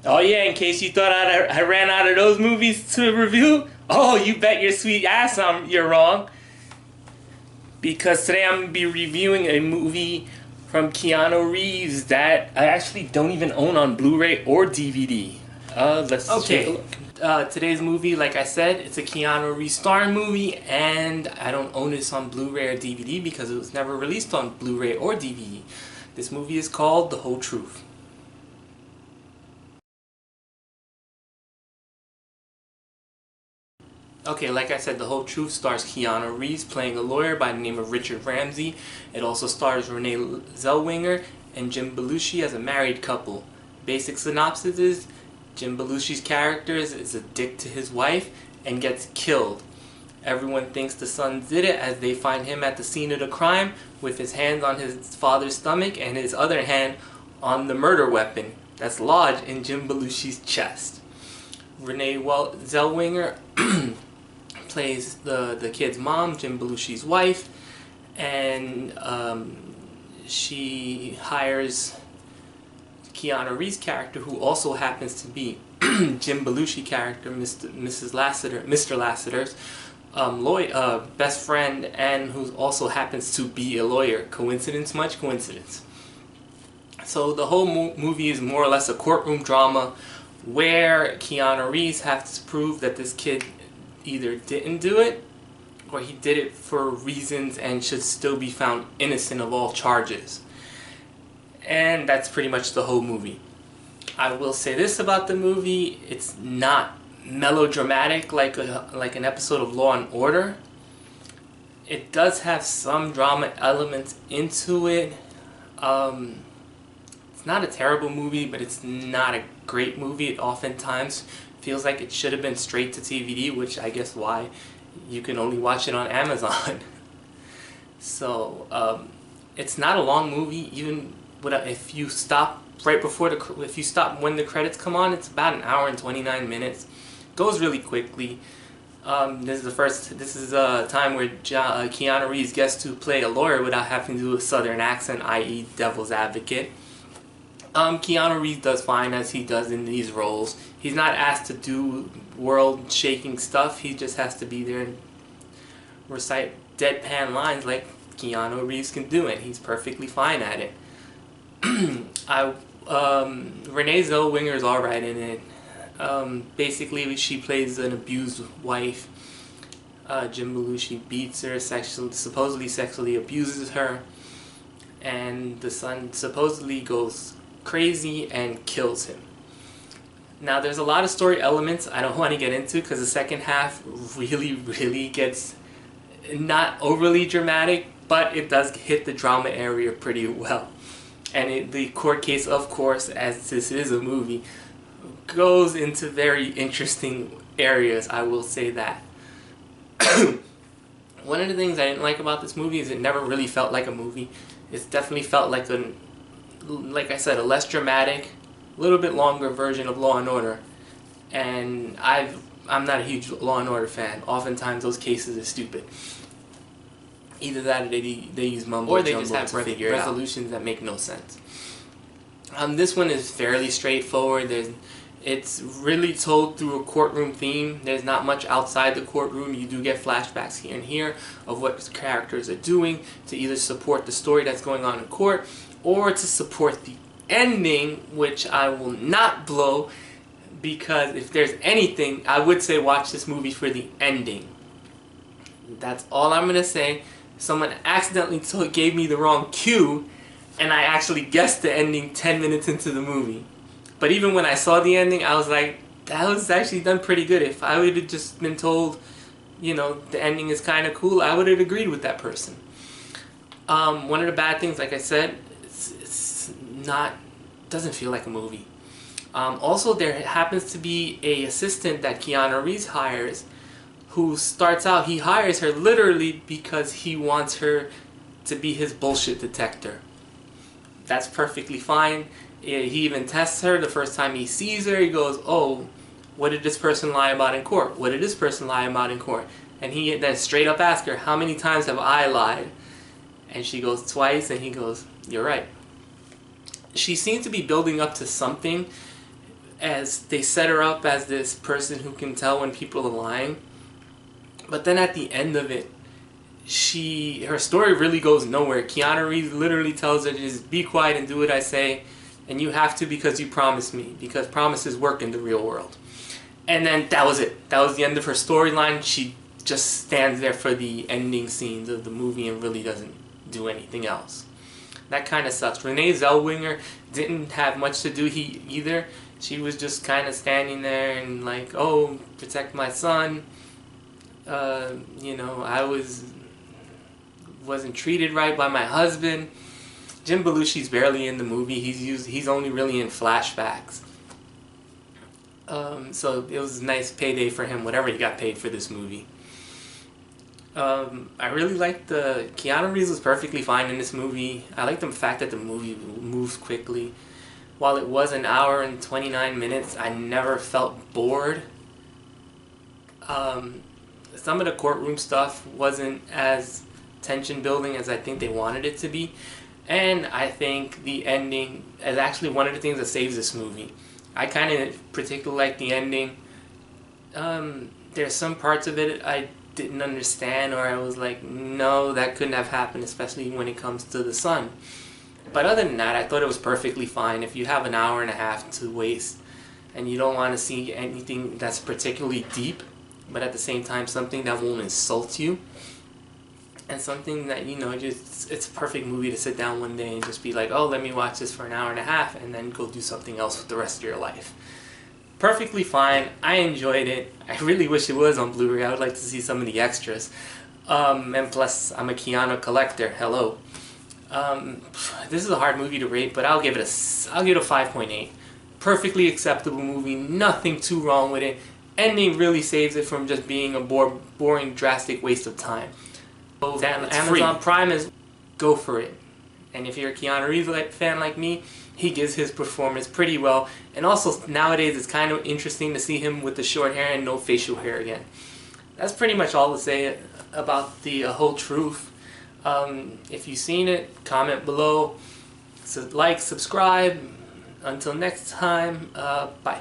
Oh yeah, in case you thought I ran out of those movies to review, oh, you bet your sweet ass you're wrong. Because today I'm going to be reviewing a movie from Keanu Reeves that I actually don't even own on Blu-ray or DVD. Let's take a look. Today's movie, like I said, it's a Keanu Reeves starring movie, and I don't own this on Blu-ray or DVD because it was never released on Blu-ray or DVD. This movie is called The Whole Truth. Okay, like I said, The Whole Truth stars Keanu Reeves playing a lawyer by the name of Richard Ramsey. It also stars Renee Zellweger and Jim Belushi as a married couple. Basic synopsis is Jim Belushi's character is a dick to his wife and gets killed. Everyone thinks the son did it as they find him at the scene of the crime with his hands on his father's stomach and his other hand on the murder weapon that's lodged in Jim Belushi's chest. Renee Zellweger plays the kid's mom, Jim Belushi's wife, and she hires Keanu Reeves' character, who also happens to be Jim Belushi character, Mr. Lassiter's best friend, and who also happens to be a lawyer. Coincidence? Much coincidence. So the whole movie is more or less a courtroom drama where Keanu Reeves has to prove that this kid either didn't do it or he did it for reasons and should still be found innocent of all charges. And that's pretty much the whole movie. I will say this about the movie: it's not melodramatic like an episode of Law and Order. It does have some drama elements into it. It's not a terrible movie, but it's not a great movie. It oftentimes feels like it should have been straight to DVD, which I guess why you can only watch it on Amazon. So it's not a long movie. Even if you stop if you stop when the credits come on, it's about an hour and 29 minutes. Goes really quickly. This is a time where Keanu Reeves gets to play a lawyer without having to do a southern accent, i.e. devil's advocate. Keanu Reeves does fine as he does in these roles. He's not asked to do world-shaking stuff. He just has to be there and recite deadpan lines like Keanu Reeves can do, and he's perfectly fine at it. Renee Zellweger is alright in it. Basically, she plays an abused wife. Jim Belushi beats her, supposedly sexually abuses her, and the son supposedly goes crazy and kills him. Now, there's a lot of story elements I don't want to get into because the second half really gets not overly dramatic, but it does hit the drama area pretty well. And the court case, of course, as this is a movie, goes into very interesting areas, I will say that. One of the things I didn't like about this movie is it never really felt like a movie. It definitely felt like I said, a less dramatic, a little bit longer version of Law and Order. And I'm not a huge Law and Order fan. Oftentimes those cases are stupid. Either that or they use mumbo or they just have resolutions that make no sense. This one is fairly straightforward. It's really told through a courtroom theme. There's not much outside the courtroom. You do get flashbacks here and here of what characters are doing to either support the story that's going on in court or to support the ending, which I will not blow, because if there's anything, I would say watch this movie for the ending. That's all I'm going to say. Someone accidentally gave me the wrong cue, and I actually guessed the ending 10 minutes into the movie. But even when I saw the ending, I was like, that was actually done pretty good. If I would have just been told, you know, the ending is kind of cool, I would have agreed with that person. One of the bad things, like I said, doesn't feel like a movie. Also, there happens to be a assistant that Keanu Reeves hires, who starts out, he hires her literally because he wants her to be his bullshit detector. That's perfectly fine. He even tests her the first time he sees her. He goes, oh, what did this person lie about in court? What did this person lie about in court? And he then straight up asks her, how many times have I lied? And she goes, twice, and he goes, you're right. She seems to be building up to something, as they set her up as this person who can tell when people are lying. But then at the end of it, her story really goes nowhere. Keanu Reeves literally tells her, just be quiet and do what I say, and you have to because you promised me, because promises work in the real world. And then that was it. That was the end of her storyline. She just stands there for the ending scenes of the movie and really doesn't do anything else. That kind of sucks. Renee Zellweger didn't have much to do either. She was just kind of standing there and like, oh, protect my son. You know, I wasn't treated right by my husband. Jim Belushi's barely in the movie. He's only really in flashbacks. So it was a nice payday for him, whatever he got paid for this movie. I really liked Keanu Reeves was perfectly fine in this movie. I liked the fact that the movie moves quickly. While it was an hour and 29 minutes, I never felt bored. Some of the courtroom stuff wasn't as tension building as I think they wanted it to be. And I think the ending is actually one of the things that saves this movie. I kind of particularly like the ending. There's some parts of it I didn't understand, or I was like, no, that couldn't have happened, especially when it comes to the son. But other than that, I thought it was perfectly fine. If you have an hour and a half to waste and you don't want to see anything that's particularly deep, but at the same time something that won't insult you, and something that, you know, just it's a perfect movie to sit down one day and just be like, oh, let me watch this for an hour and a half and then go do something else with the rest of your life. Perfectly fine. I enjoyed it. I really wish it was on Blu-ray. I would like to see some of the extras. And plus, I'm a Keanu collector. Hello. This is a hard movie to rate, but I'll give it a 5.8. Perfectly acceptable movie. Nothing too wrong with it. Ending really saves it from just being a boring, drastic waste of time. So Amazon Prime is go for it. And if you're a Keanu Reeves fan like me, he gives his performance pretty well. And also, nowadays, it's kind of interesting to see him with the short hair and no facial hair again. That's pretty much all to say about the whole truth. If you've seen it, comment below. So like, subscribe. Until next time, bye.